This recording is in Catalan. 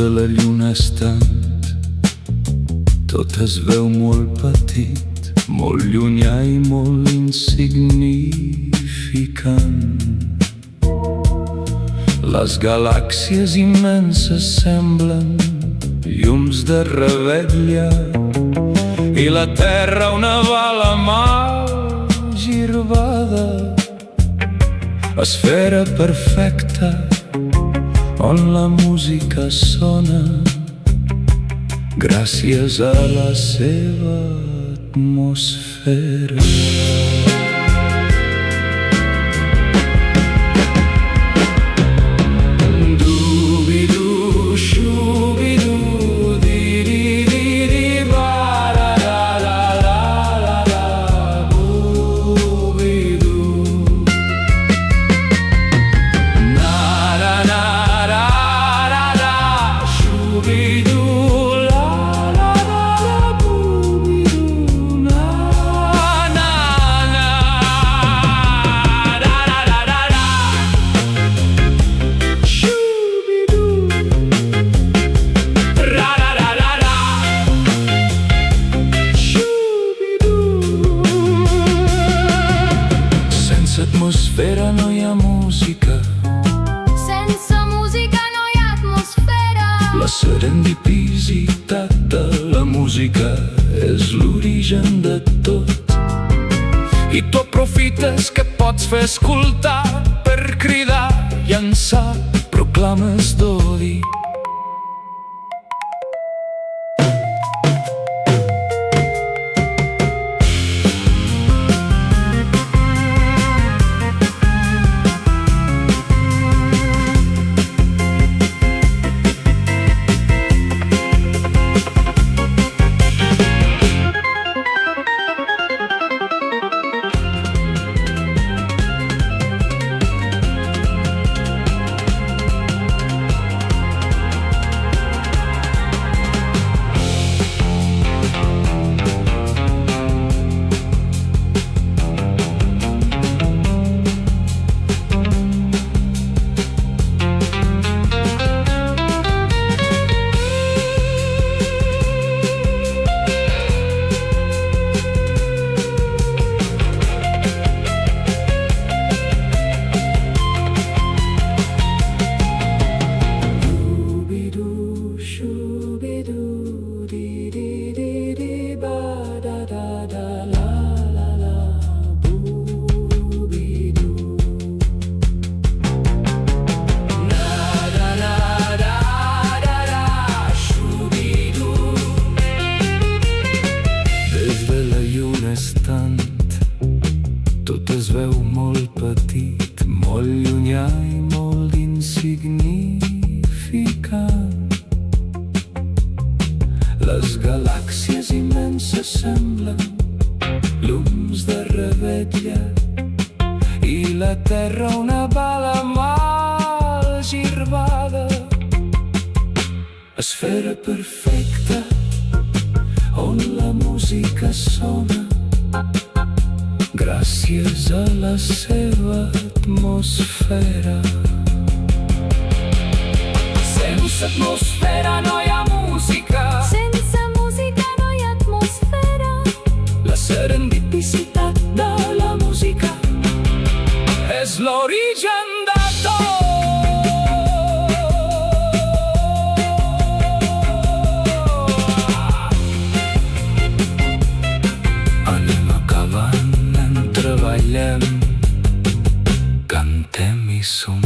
de la lluna estant, tot es veu molt petit, molt llunyà i molt insignificant. Les galàxies immenses semblen llums de revetlla i la terra una bala mal girbada, esfera perfecta on la música sona gràcies a la seva atmosfera. Doo-bee-doo, shoo-bee-doo, dee-dee-dee-dee, bala-la-la-la-la-la, boo-bee-doo, na-na-na-na-na-na, shoo-bee-doo, la-la-la-la, boo-bee-doo, na-na-na-na-na-na-na, shoo-bee-doo, ra-ra-ra-ra-ra, shoo-bee-doo. Sense atmosfera no hi ha música. Sense música no hi ha atmosfera. La serendipisitat de la música és l'origen de tot. I tu aprofites que pots fer escoltar per cridar, llançar proclames d'odi. Shoo-bee-doo, dee-dee-dee-dee, ba-da-da-da, la-la-la, boo-bee-doo, na-da-da-da-da-da, shoo-bee-doo. Des de la lluna estant, tot es veu molt petit, molt llunyà i molt insignificant. Les galàxies immenses semblen llums de revetlla i la terra una bala mal girbada, esfera perfecta on la música sona gràcies a la seva atmosfera. Sense atmosfera no hi ha música. Sense música no hi ha atmosfera. La serendipisitat de la música és l'origen de tot. Anem acabant, en treballem, cantem i som